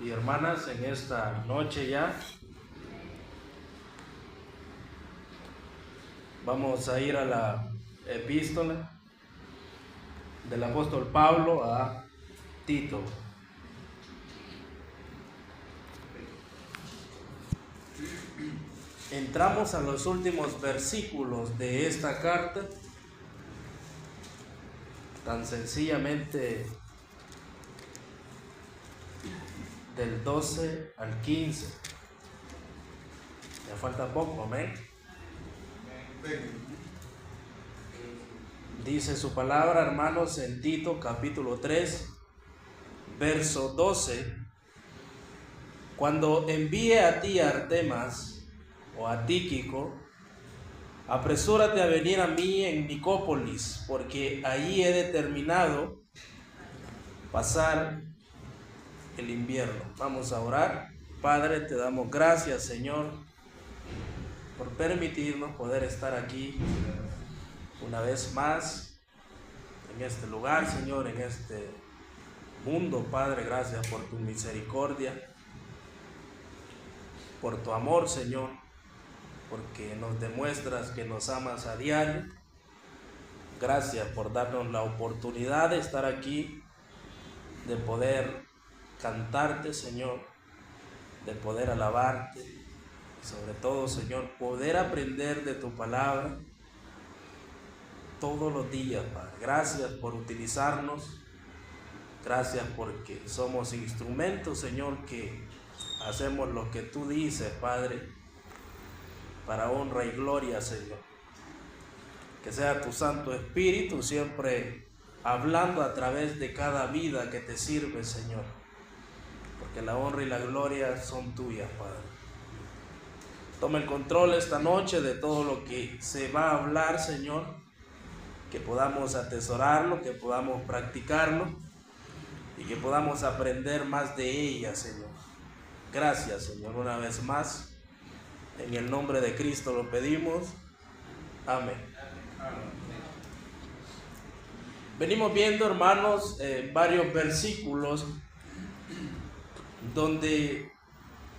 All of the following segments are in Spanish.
y hermanas, en esta noche ya vamos a ir a la epístola del apóstol Pablo a Tito. Entramos a los últimos versículos de esta carta, tan sencillamente del 12 al 15. Ya falta poco, amén. Dice su palabra, hermanos, en Tito capítulo 3, verso 12: cuando envíe a ti a Artemas o a Tíquico, apresúrate a venir a mí en Nicópolis, porque allí he determinado pasar el invierno. Vamos a orar. Padre, te damos gracias, Señor, por permitirnos poder estar aquí una vez más en este lugar, Señor, en este mundo. Padre, gracias por tu misericordia, por tu amor, Señor, porque nos demuestras que nos amas a diario. Gracias por darnos la oportunidad de estar aquí, de poder cantarte, Señor, de poder alabarte y sobre todo, Señor, poder aprender de tu palabra todos los días, Padre. Gracias por utilizarnos. Gracias porque somos instrumentos, Señor, que hacemos lo que tú dices, Padre, para honra y gloria, Señor. Que sea tu Santo Espíritu siempre hablando a través de cada vida que te sirve, Señor, porque la honra y la gloria son tuyas, Padre. Toma el control esta noche de todo lo que se va a hablar, Señor, que podamos atesorarlo, que podamos practicarlo y que podamos aprender más de ella, Señor. Gracias, Señor, una vez más. En el nombre de Cristo lo pedimos. Amén. Venimos viendo, hermanos, varios versículos donde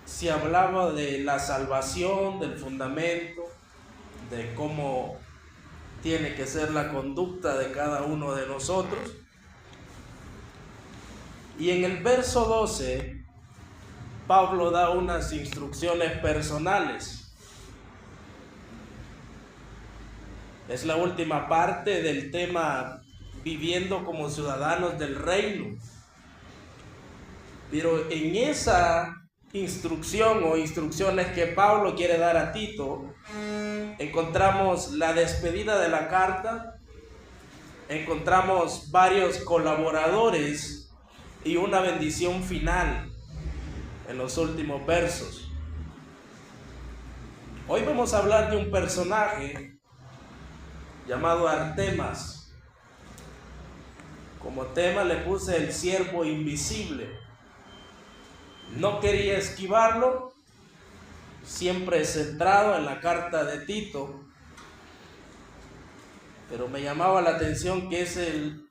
se hablaba de la salvación, del fundamento, de cómo tiene que ser la conducta de cada uno de nosotros. Y en el verso 12, Pablo da unas instrucciones personales. Es la última parte del tema viviendo como ciudadanos del reino. Pero en esa instrucción o instrucciones que Pablo quiere dar a Tito, encontramos la despedida de la carta, encontramos varios colaboradores y una bendición final en los últimos versos. Hoy vamos a hablar de un personaje llamado Artemas. Como tema le puse el siervo invisible. No quería esquivarlo, siempre centrado en la carta de Tito, pero me llamaba la atención que es en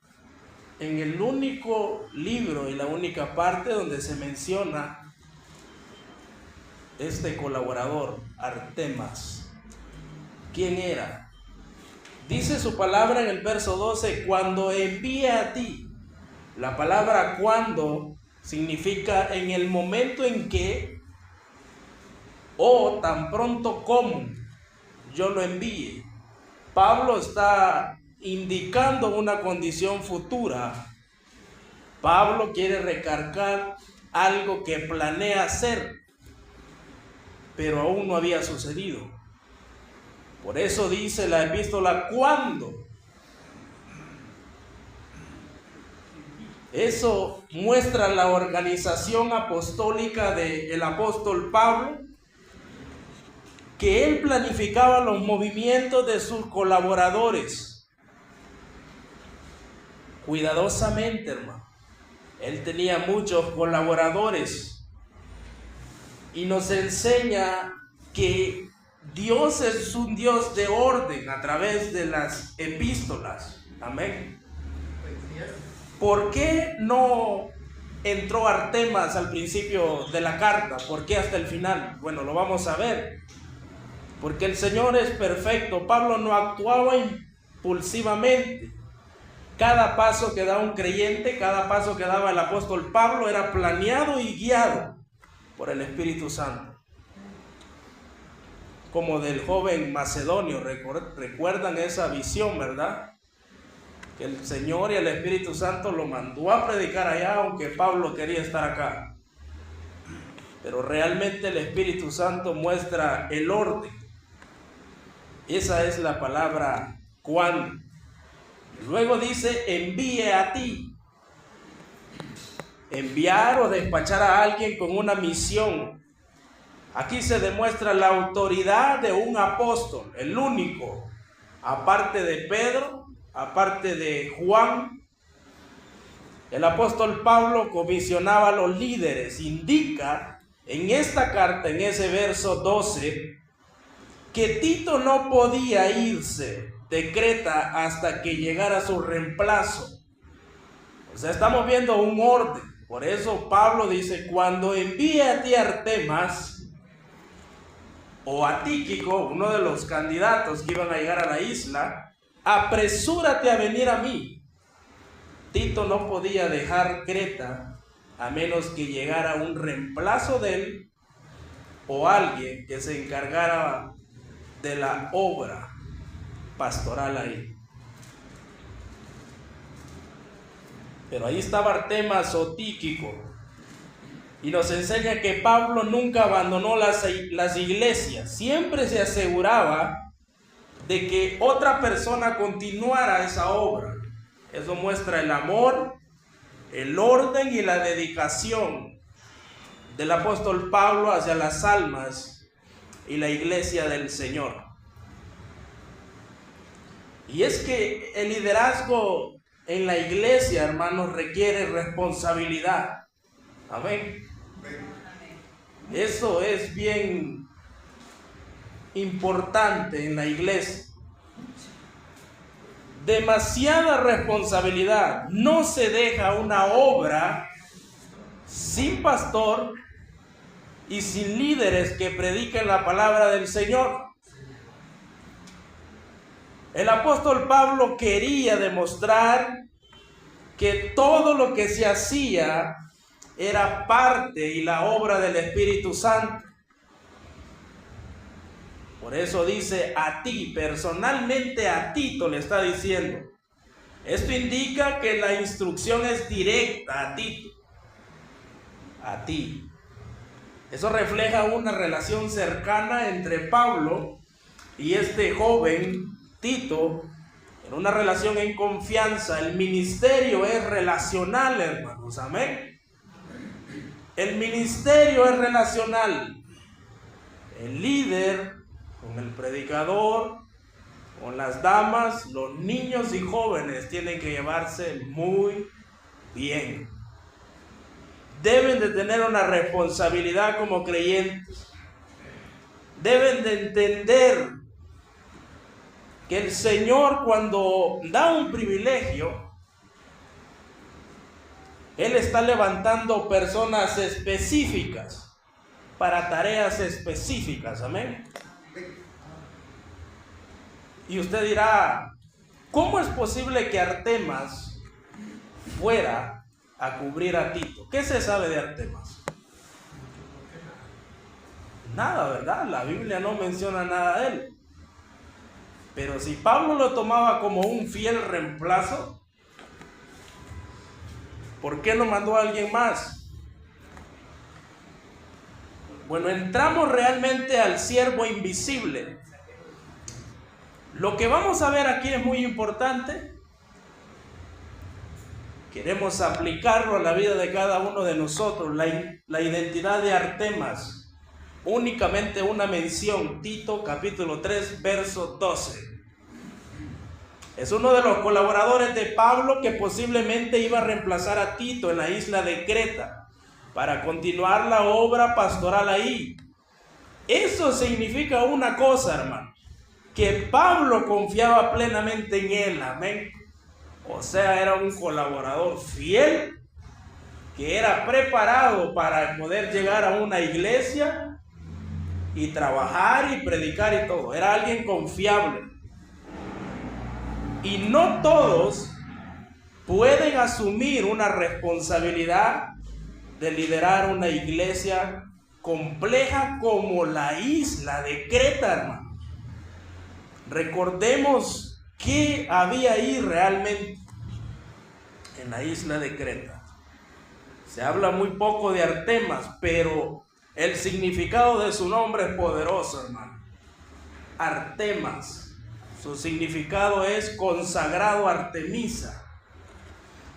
el único libro y la única parte donde se menciona este colaborador, Artemas. ¿Quién era? Dice su palabra en el verso 12, cuando envíe a ti. La palabra cuando significa en el momento en que, o tan pronto como yo lo envíe. Pablo está indicando una condición futura. Pablo quiere recargar algo que planea hacer, pero aún no había sucedido. Por eso dice la epístola, ¿cuándo? Eso muestra la organización apostólica del apóstol Pablo, que él planificaba los movimientos de sus colaboradores cuidadosamente, hermano. Él tenía muchos colaboradores y nos enseña que Dios es un Dios de orden a través de las epístolas. Amén. ¿Por qué no entró Artemas al principio de la carta? ¿Por qué hasta el final? Bueno, lo vamos a ver. Porque el Señor es perfecto. Pablo no actuaba impulsivamente. Cada paso que daba un creyente, cada paso que daba el apóstol Pablo era planeado y guiado por el Espíritu Santo. Como del joven macedonio, recuerdan esa visión, ¿verdad? Que el Señor y el Espíritu Santo lo mandó a predicar allá, aunque Pablo quería estar acá. Pero realmente el Espíritu Santo muestra el orden. Esa es la palabra cuando. Luego dice, envíe a ti. Enviar o despachar a alguien con una misión. Aquí se demuestra la autoridad de un apóstol, el único, aparte de Pedro, aparte de Juan. El apóstol Pablo comisionaba a los líderes. Indica en esta carta, en ese verso 12, que Tito no podía irse de Creta hasta que llegara su reemplazo. O sea, estamos viendo un orden. Por eso Pablo dice, cuando envíe a ti a Artemas o a Tíquico, uno de los candidatos que iban a llegar a la isla, apresúrate a venir a mí. Tito no podía dejar Creta a menos que llegara un reemplazo de él o alguien que se encargara de la obra pastoral ahí. Pero ahí estaba Artemas o Tíquico, y nos enseña que Pablo nunca abandonó las iglesias, siempre se aseguraba de que otra persona continuara esa obra. Eso muestra el amor, el orden y la dedicación del apóstol Pablo hacia las almas y la iglesia del Señor. Y es que el liderazgo en la iglesia, hermanos, requiere responsabilidad. Amén. Eso es bien importante en la iglesia. Demasiada responsabilidad. No se deja una obra sin pastor y sin líderes que prediquen la palabra del Señor. El apóstol Pablo quería demostrar que todo lo que se hacía era parte y la obra del Espíritu Santo. Por eso dice a ti, personalmente a Tito le está diciendo. Esto indica que la instrucción es directa a Tito. A ti. Eso refleja una relación cercana entre Pablo y este joven Tito, en una relación en confianza. El ministerio es relacional, hermanos, amén. El ministerio es relacional. El líder con el predicador, con las damas, los niños y jóvenes tienen que llevarse muy bien. Deben de tener una responsabilidad como creyentes. Deben de entender que el Señor, cuando da un privilegio, Él está levantando personas específicas para tareas específicas. Amén. Y usted dirá, ¿cómo es posible que Artemas fuera a cubrir a Tito? ¿Qué se sabe de Artemas? Nada, ¿verdad? La Biblia no menciona nada de él. Pero si Pablo lo tomaba como un fiel reemplazo, ¿por qué no mandó a alguien más? Bueno, entramos realmente al siervo invisible. Lo que vamos a ver aquí es muy importante. Queremos aplicarlo a la vida de cada uno de nosotros. La identidad de Artemas. Únicamente una mención, Tito capítulo 3, verso 12. Es uno de los colaboradores de Pablo que posiblemente iba a reemplazar a Tito en la isla de Creta para continuar la obra pastoral ahí. Eso significa una cosa, hermano, que Pablo confiaba plenamente en él, amén. O sea, era un colaborador fiel que era preparado para poder llegar a una iglesia y trabajar y predicar y todo. Era alguien confiable. Y no todos pueden asumir una responsabilidad de liderar una iglesia compleja como la isla de Creta, hermano. Recordemos qué había ahí realmente en la isla de Creta. Se habla muy poco de Artemas, pero el significado de su nombre es poderoso, hermano. Artemas, su significado es consagrado a Artemisa,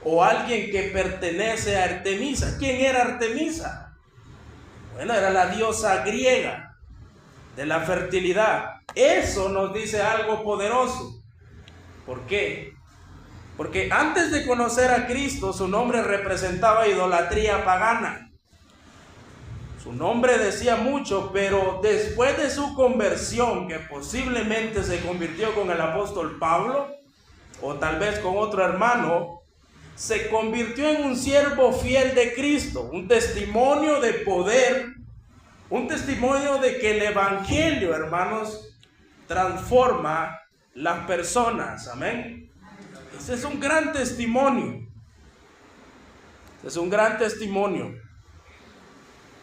o alguien que pertenece a Artemisa. ¿Quién era Artemisa? Bueno, era la diosa griega de la fertilidad. Eso nos dice algo poderoso. ¿Por qué? Porque antes de conocer a Cristo, su nombre representaba idolatría pagana. Su nombre decía mucho, pero después de su conversión, que posiblemente se convirtió con el apóstol Pablo, o tal vez con otro hermano, se convirtió en un siervo fiel de Cristo, un testimonio de poder, un testimonio de que el evangelio, hermanos, transforma las personas. Amén. Ese es un gran testimonio. Es un gran testimonio.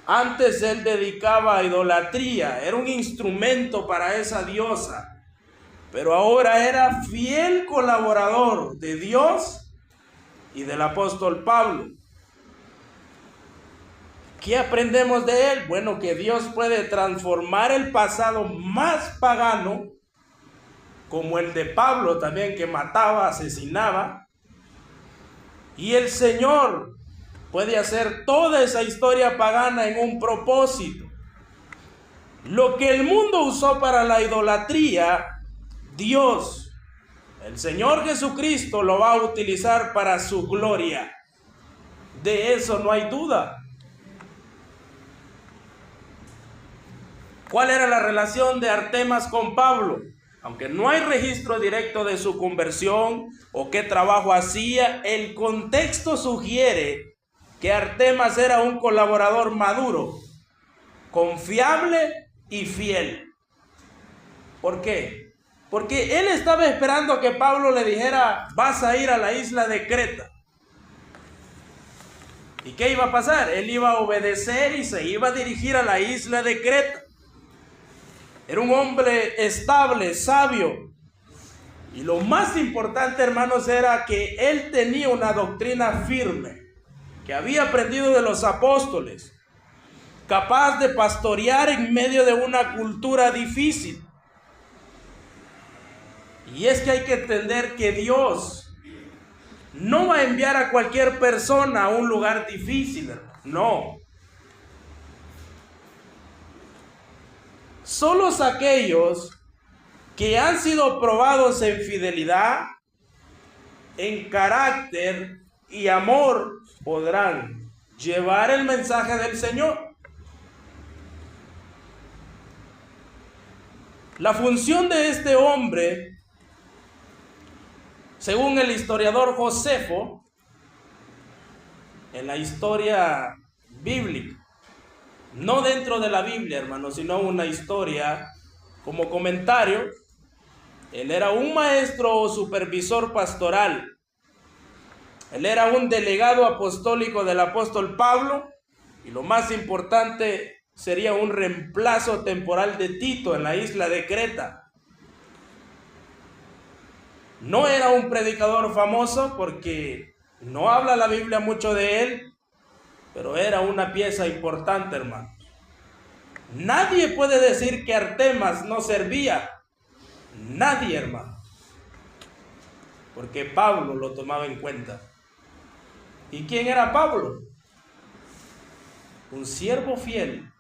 Antes él dedicaba a idolatría, era un instrumento para esa diosa, pero ahora era fiel colaborador de Dios y del apóstol Pablo. ¿Qué aprendemos de él? Bueno, que Dios puede transformar el pasado más pagano, como el de Pablo también, que mataba, asesinaba, y el Señor puede hacer toda esa historia pagana en un propósito. Lo que el mundo usó para la idolatría, Dios, el Señor Jesucristo, lo va a utilizar para su gloria. De eso no hay duda. ¿Cuál era la relación de Artemas con Pablo? Aunque no hay registro directo de su conversión o qué trabajo hacía, el contexto sugiere que Artemas era un colaborador maduro, confiable y fiel. ¿Por qué? Porque él estaba esperando que Pablo le dijera: vas a ir a la isla de Creta. ¿Y qué iba a pasar? Él iba a obedecer y se iba a dirigir a la isla de Creta. Era un hombre estable, sabio. Y lo más importante, hermanos, era que él tenía una doctrina firme, que había aprendido de los apóstoles, capaz de pastorear en medio de una cultura difícil. Y es que hay que entender que Dios no va a enviar a cualquier persona a un lugar difícil, hermano. No. Solo aquellos que han sido probados en fidelidad, en carácter y amor podrán llevar el mensaje del Señor. La función de este hombre, según el historiador Josefo, en la historia bíblica, no dentro de la Biblia, hermanos, sino una historia como comentario, él era un maestro o supervisor pastoral. Él era un delegado apostólico del apóstol Pablo, y lo más importante, sería un reemplazo temporal de Tito en la isla de Creta. No era un predicador famoso porque no habla la Biblia mucho de él, pero era una pieza importante, hermanos. Nadie puede decir que Artemas no servía. Nadie, hermano. Porque Pablo lo tomaba en cuenta. ¿Y quién era Pablo? Un siervo fiel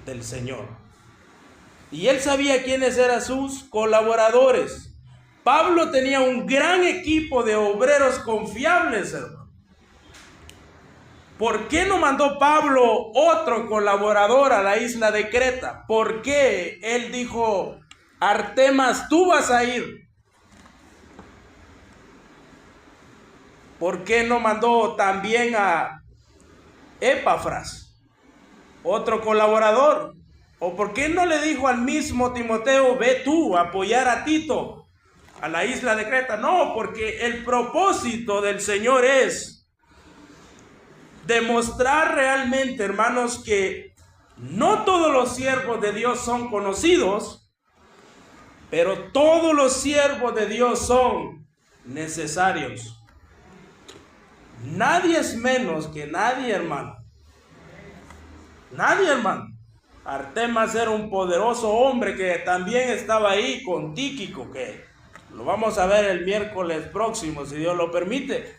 del Señor. Y él sabía quiénes eran sus colaboradores. Pablo tenía un gran equipo de obreros confiables, hermano. ¿Por qué no mandó Pablo otro colaborador a la isla de Creta? ¿Por qué él dijo: Artemas, tú vas a ir? ¿Por qué no mandó también a Epafras, otro colaborador? ¿O por qué no le dijo al mismo Timoteo, ve tú a apoyar a Tito a la isla de Creta? No, porque el propósito del Señor es demostrar realmente, hermanos, que no todos los siervos de Dios son conocidos, pero todos los siervos de Dios son necesarios. Nadie es menos que nadie, hermano. Nadie, hermano. Artemas era un poderoso hombre que también estaba ahí con Tíquico, que lo vamos a ver el miércoles próximo, si Dios lo permite.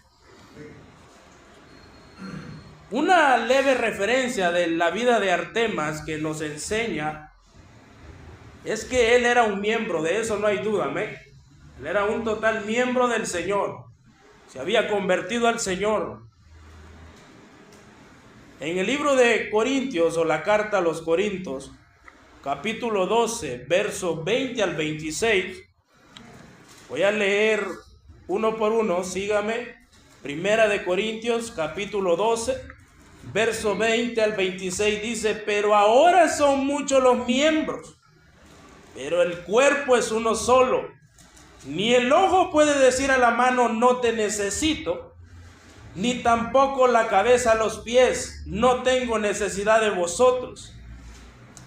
Una leve referencia de la vida de Artemas que nos enseña es que él era un miembro, de eso no hay duda, amén. Él era un total miembro del Señor. Se había convertido al Señor. En el libro de Corintios, o la carta a los Corintios, capítulo 12, versos 20 al 26, voy a leer uno por uno, sígame. Primera de Corintios, capítulo 12, verso 20 al 26, dice: pero ahora son muchos los miembros, pero el cuerpo es uno solo. Ni el ojo puede decir a la mano, no te necesito, ni tampoco la cabeza a los pies, no tengo necesidad de vosotros.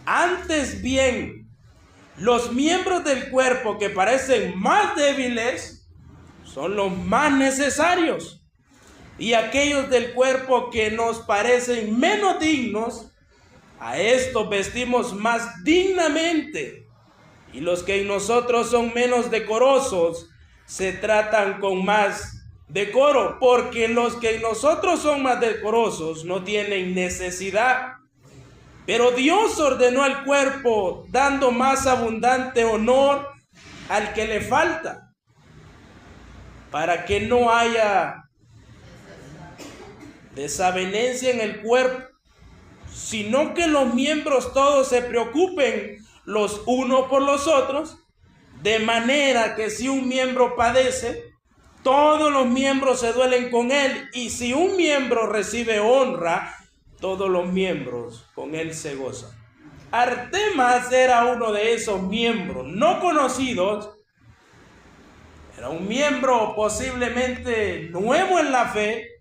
Antes bien, los miembros del cuerpo que parecen más débiles son los más necesarios, y aquellos del cuerpo que nos parecen menos dignos, a estos vestimos más dignamente. Y los que en nosotros son menos decorosos se tratan con más decoro, porque los que en nosotros son más decorosos no tienen necesidad. Pero Dios ordenó al cuerpo, dando más abundante honor al que le falta, para que no haya desavenencia en el cuerpo, sino que los miembros todos se preocupen los unos por los otros, de manera que si un miembro padece, todos los miembros se duelen con él, y si un miembro recibe honra, todos los miembros con él se gozan. Artemas era uno de esos miembros no conocidos, era un miembro posiblemente nuevo en la fe,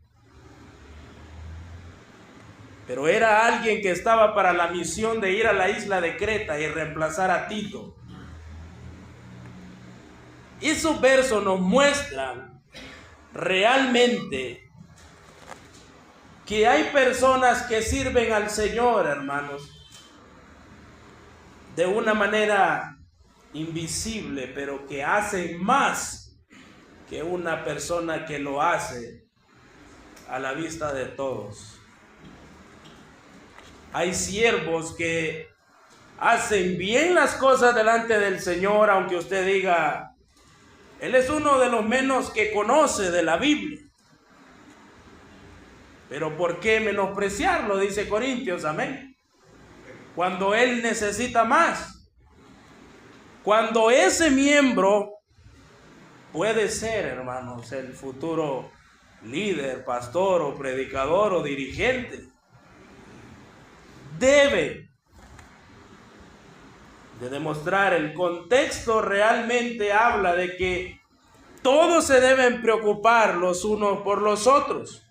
pero era alguien que estaba para la misión de ir a la isla de Creta y reemplazar a Tito. Esos versos nos muestran realmente que hay personas que sirven al Señor, hermanos, de una manera invisible, pero que hacen más que una persona que lo hace a la vista de todos. Hay siervos que hacen bien las cosas delante del Señor, aunque usted diga, él es uno de los menos que conoce de la Biblia. Pero ¿por qué menospreciarlo? Dice Corintios, amén. Cuando él necesita más. Cuando ese miembro puede ser, hermanos, el futuro líder, pastor o predicador o dirigente. Debe de demostrar, el contexto realmente habla de que todos se deben preocupar los unos por los otros.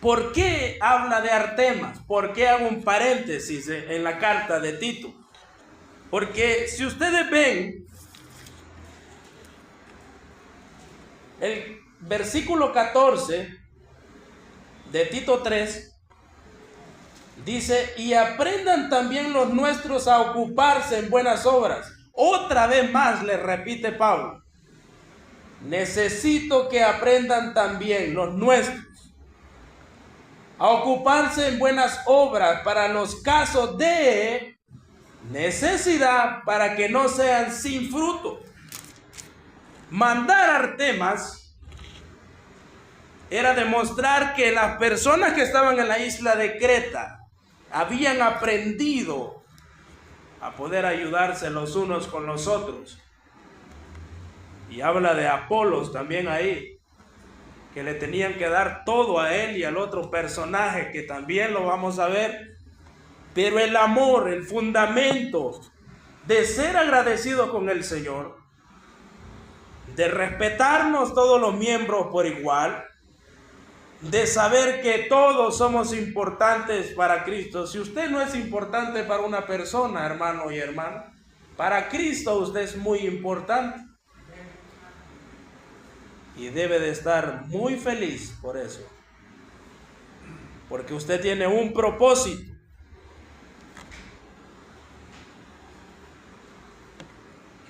¿Por qué habla de Artemas? ¿Por qué hago un paréntesis en la carta de Tito? Porque si ustedes ven el versículo 14 de Tito 3, dice, y aprendan también los nuestros a ocuparse en buenas obras. Otra vez más le repite Pablo, necesito que aprendan también los nuestros a ocuparse en buenas obras para los casos de necesidad, para que no sean sin fruto. Mandar a Artemas era demostrar que las personas que estaban en la isla de Creta habían aprendido a poder ayudarse los unos con los otros. Y habla de Apolos también ahí, que le tenían que dar todo a él y al otro personaje que también lo vamos a ver. Pero el amor, el fundamento de ser agradecido con el Señor, de respetarnos todos los miembros por igual, de saber que todos somos importantes para Cristo. Si usted no es importante para una persona, hermano y hermana, para Cristo usted es muy importante. Y debe de estar muy feliz por eso. Porque usted tiene un propósito.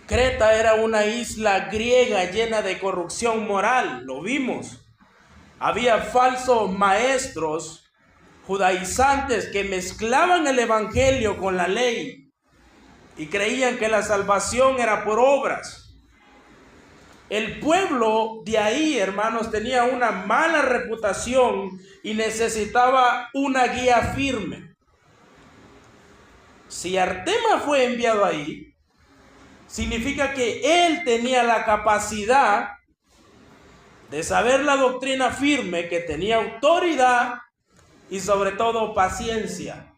Creta era una isla griega llena de corrupción moral, lo vimos. Había falsos maestros judaizantes que mezclaban el evangelio con la ley y creían que la salvación era por obras. El pueblo de ahí, hermanos, tenía una mala reputación y necesitaba una guía firme. Si Artemas fue enviado ahí, significa que él tenía la capacidad de saber la doctrina firme, que tenía autoridad y sobre todo paciencia.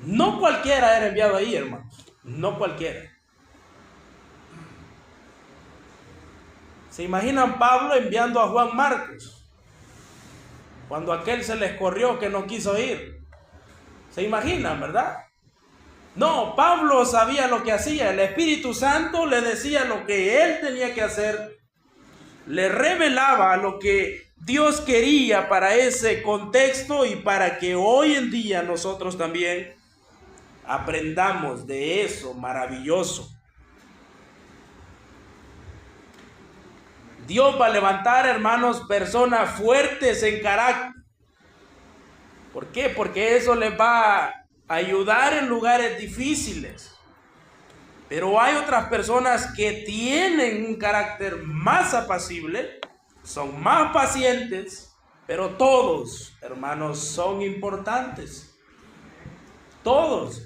No cualquiera era enviado ahí, hermanos, no cualquiera. ¿Se imaginan Pablo enviando a Juan Marcos cuando aquel se les corrió que no quiso ir? ¿Se imaginan, verdad? No, Pablo sabía lo que hacía. El Espíritu Santo le decía lo que él tenía que hacer. Le revelaba lo que Dios quería para ese contexto y para que hoy en día nosotros también aprendamos de eso maravilloso. Dios va a levantar, hermanos, personas fuertes en carácter. ¿Por qué? Porque eso les va a ayudar en lugares difíciles. Pero hay otras personas que tienen un carácter más apacible, son más pacientes, pero todos, hermanos, son importantes. Todos.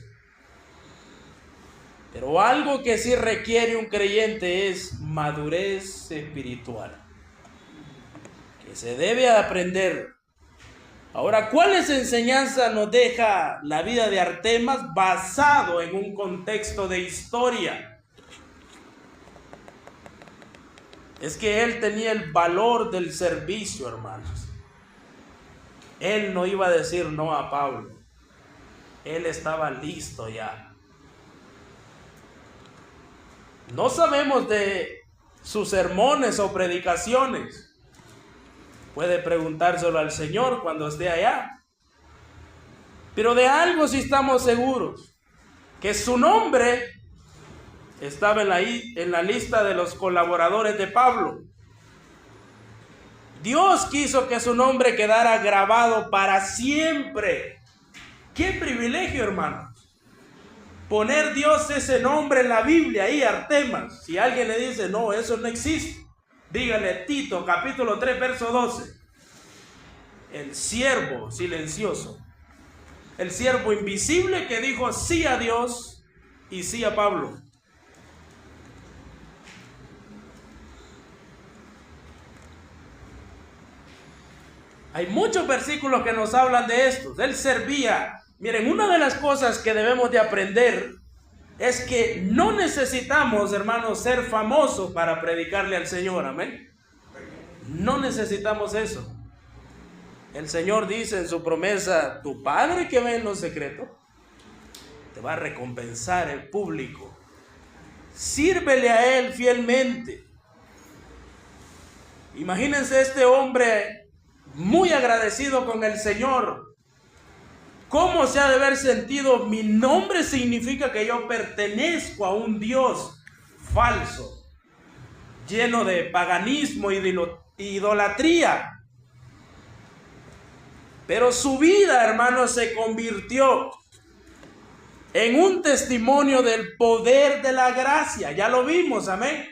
Pero algo que sí requiere un creyente es madurez espiritual, que se debe aprender. Ahora, ¿cuáles enseñanzas nos deja la vida de Artemas basado en un contexto de historia? Es que él tenía el valor del servicio, hermanos. Él no iba a decir no a Pablo. Él estaba listo ya. No sabemos de sus sermones o predicaciones. Puede preguntárselo al Señor cuando esté allá. Pero de algo sí estamos seguros, que su nombre estaba en la lista de los colaboradores de Pablo. Dios quiso que su nombre quedara grabado para siempre. ¡Qué privilegio, hermanos! Poner Dios ese nombre en la Biblia, ahí, Artemas. Si alguien le dice, no, eso no existe, dígale Tito, capítulo 3, verso 12. El siervo silencioso. El siervo invisible que dijo sí a Dios y sí a Pablo. Hay muchos versículos que nos hablan de esto. Él servía. Miren, una de las cosas que debemos de aprender es que no necesitamos, hermanos, ser famosos para predicarle al Señor. Amén. No necesitamos eso. El Señor dice en su promesa, tu Padre que ve en lo secreto, te va a recompensar el público. Sírvele a Él fielmente. Imagínense este hombre muy agradecido con el Señor. ¿Cómo se ha de haber sentido? Mi nombre significa que yo pertenezco a un Dios falso, lleno de paganismo y de idolatría. Pero su vida, hermanos, se convirtió en un testimonio del poder de la gracia. Ya lo vimos, amén.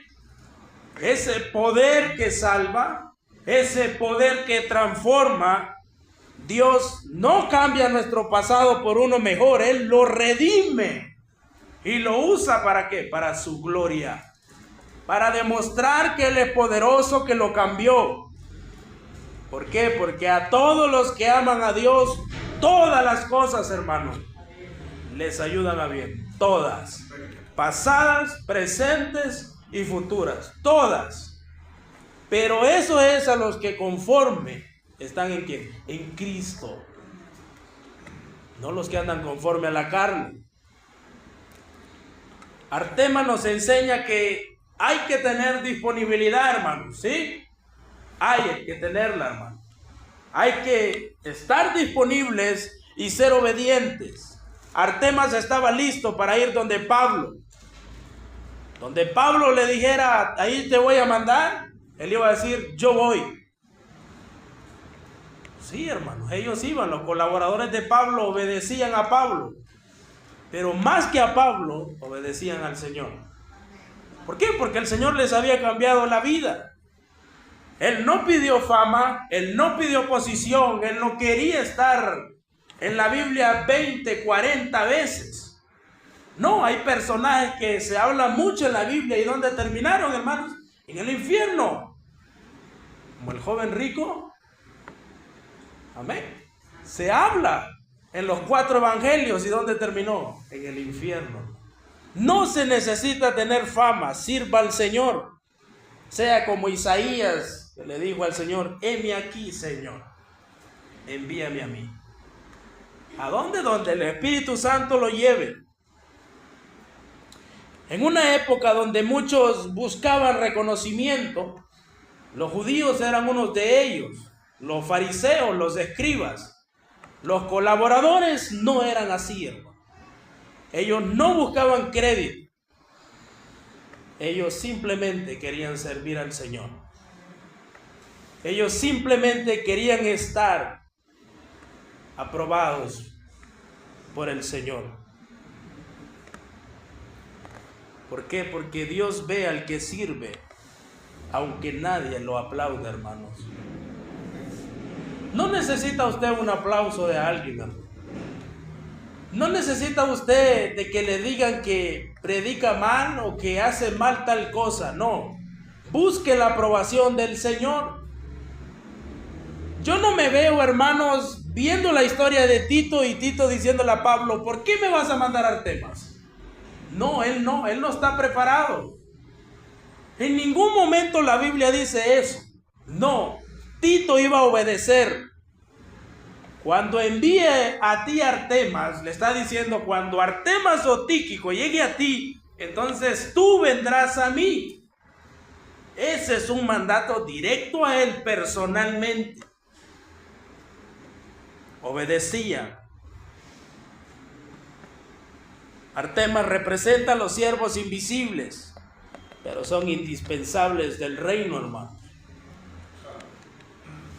Ese poder que salva, ese poder que transforma. Dios no cambia nuestro pasado por uno mejor. Él lo redime y lo usa ¿para qué? Para su gloria. para demostrar que Él es poderoso, que lo cambió. ¿Por qué? Porque a todos los que aman a Dios, todas las cosas, hermanos, les ayudan a bien. Todas. Pasadas, presentes y futuras. Todas. Pero eso es a los que conforme están en ¿quién? En Cristo. No los que andan conforme a la carne. Artemas nos enseña que hay que tener disponibilidad, hermanos, ¿sí? Hay que tenerla, hermano. Hay que estar disponibles y ser obedientes. Artemas estaba listo para ir donde Pablo. Donde Pablo le dijera, ahí te voy a mandar, él iba a decir, yo voy. Sí, hermanos, ellos iban, los colaboradores de Pablo obedecían a Pablo. Pero más que a Pablo, obedecían al Señor. ¿Por qué? Porque el Señor les había cambiado la vida. Él no pidió fama, Él no pidió posición, Él no quería estar en la Biblia 20, 40 veces. No, hay personajes que se habla mucho en la Biblia y ¿dónde terminaron, hermanos? En el infierno. Como el joven rico. Amén. Se habla en los 4 evangelios y ¿dónde terminó? En el infierno. No se necesita tener fama, sirva al Señor. Sea como Isaías, que le dijo al Señor, heme aquí, Señor, envíame a mí. ¿A dónde? Donde el Espíritu Santo lo lleve. En una época donde muchos buscaban reconocimiento, los judíos eran unos de ellos, los fariseos, los escribas. Los colaboradores no eran así, hermano. Ellos no buscaban crédito. Ellos simplemente querían servir al Señor. Ellos simplemente querían estar aprobados por el Señor. ¿Por qué? Porque Dios ve al que sirve, aunque nadie lo aplaude, hermanos. No necesita usted un aplauso de alguien, hermano. No necesita usted de que le digan que predica mal o que hace mal tal cosa. No. Busque la aprobación del Señor. Yo no me veo, hermanos, viendo la historia de Tito y Tito diciéndole a Pablo, ¿por qué me vas a mandar a Artemas? No, él no está preparado. En ningún momento la Biblia dice eso. No, Tito iba a obedecer. Cuando envíe a ti Artemas, le está diciendo, cuando Artemas o Tíquico llegue a ti, entonces tú vendrás a mí. Ese es un mandato directo a él personalmente. Obedecía. Artemas representa a los siervos invisibles, pero son indispensables del reino, hermano.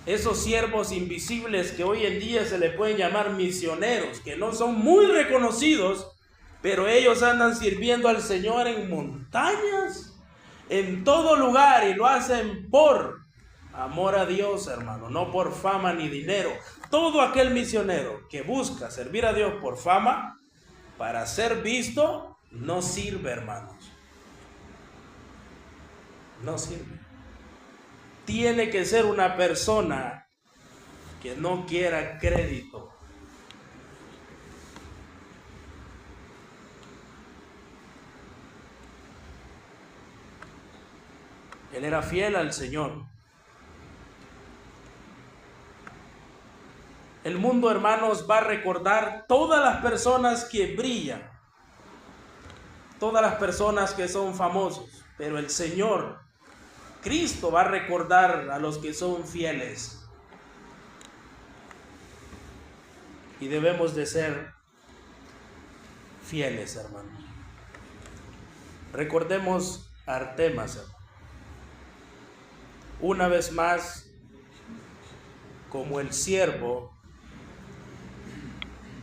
Esos siervos invisibles que hoy en día se le pueden llamar misioneros, que no son muy reconocidos, pero ellos andan sirviendo al Señor en montañas, en todo lugar, y lo hacen por amor a Dios, hermano, no por fama ni dinero. Todo aquel misionero que busca servir a Dios por fama, para ser visto, no sirve, hermanos. No sirve. Tiene que ser una persona que no quiera crédito. Él era fiel al Señor. El mundo, hermanos, va a recordar todas las personas que brillan, todas las personas que son famosos, pero el Señor, Cristo, va a recordar a los que son fieles. Y debemos de ser fieles, hermanos. Recordemos a Artemas, hermano. Una vez más, como el siervo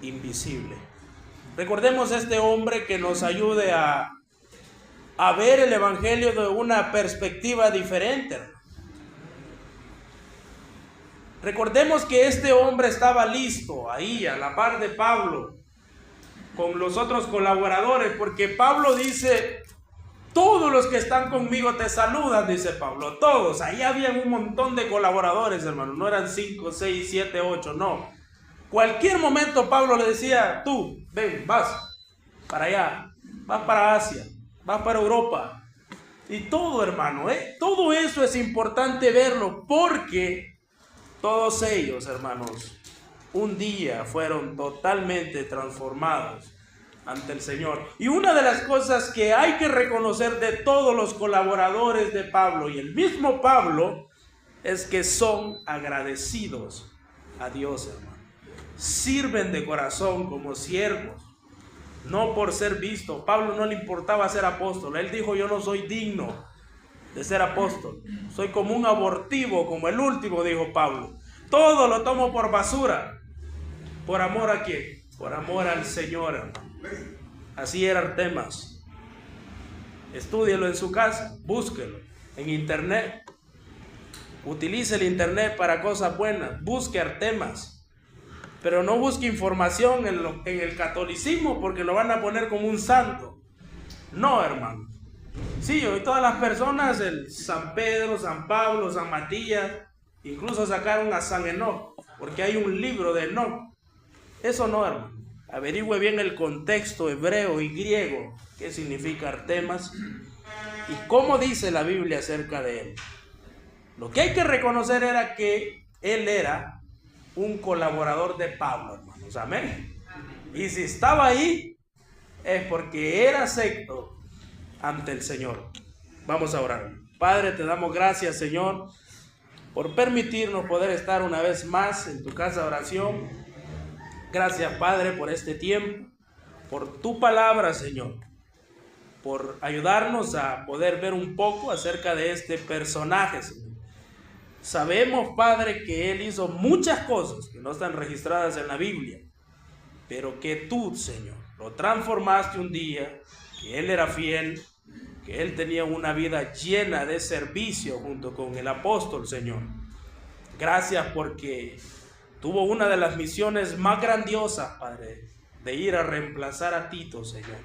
invisible. Recordemos a este hombre que nos ayude a ver el evangelio de una perspectiva diferente. Recordemos que este hombre estaba listo ahí a la par de Pablo con los otros colaboradores, porque Pablo dice Todos los que están conmigo te saludan, dice Pablo. Todos. Ahí habían un montón de colaboradores, hermano. No eran 5, 6, 7, 8, no. Cualquier momento Pablo le decía, tú, ven, vas para allá, vas para Asia, vas para Europa. Y todo, hermano, todo eso es importante verlo, porque todos ellos, hermanos, un día fueron totalmente transformados ante el Señor. Y una de las cosas que hay que reconocer de todos los colaboradores de Pablo y el mismo Pablo es que son agradecidos a Dios, hermano. Sirven de corazón como siervos, no por ser visto. Pablo no le importaba ser apóstol. Él dijo, yo no soy digno de ser apóstol. Soy como un abortivo, como el último, dijo Pablo. Todo lo tomo por basura. ¿Por amor a quién? Por amor al Señor, hermano. Así era Artemas. Estúdielo en su casa, búsquelo en internet. Utilice el internet para cosas buenas. Busque Artemas. Pero no busque información en el catolicismo, porque lo van a poner como un santo. No, hermano. Sí, hoy todas las personas, el San Pedro, San Pablo, San Matías, incluso sacaron a San Enoc, porque hay un libro de Enoc. Eso no, hermano. Averigüe bien el contexto hebreo y griego, qué significa Artemas y cómo dice la Biblia acerca de él. Lo que hay que reconocer era que él era un colaborador de Pablo, hermanos. Amén. Y si estaba ahí, es porque era acepto ante el Señor. Vamos a orar. Padre, te damos gracias, Señor, por permitirnos poder estar una vez más en tu casa de oración. Gracias, Padre, por este tiempo, por tu palabra, Señor, por ayudarnos a poder ver un poco acerca de este personaje, Señor. Sabemos, Padre, que él hizo muchas cosas que no están registradas en la Biblia, pero que tú, Señor, lo transformaste un día, que él era fiel, que él tenía una vida llena de servicio junto con el apóstol, Señor. Gracias porque tuvo una de las misiones más grandiosas, Padre, de ir a reemplazar a Tito, Señor.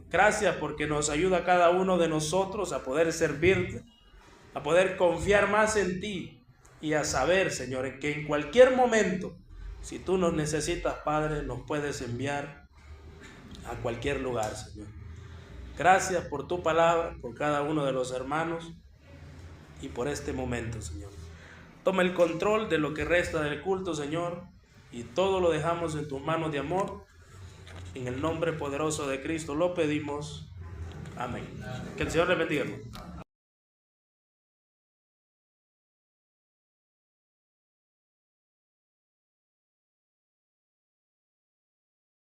Gracias porque nos ayuda a cada uno de nosotros a poder servirte, a poder confiar más en ti y a saber, Señor, que en cualquier momento, si tú nos necesitas, Padre, nos puedes enviar a cualquier lugar, Señor. Gracias por tu palabra, por cada uno de los hermanos y por este momento, Señor. Toma el control de lo que resta del culto, Señor, y todo lo dejamos en tus manos de amor. En el nombre poderoso de Cristo lo pedimos. Amén. Que el Señor le bendiga.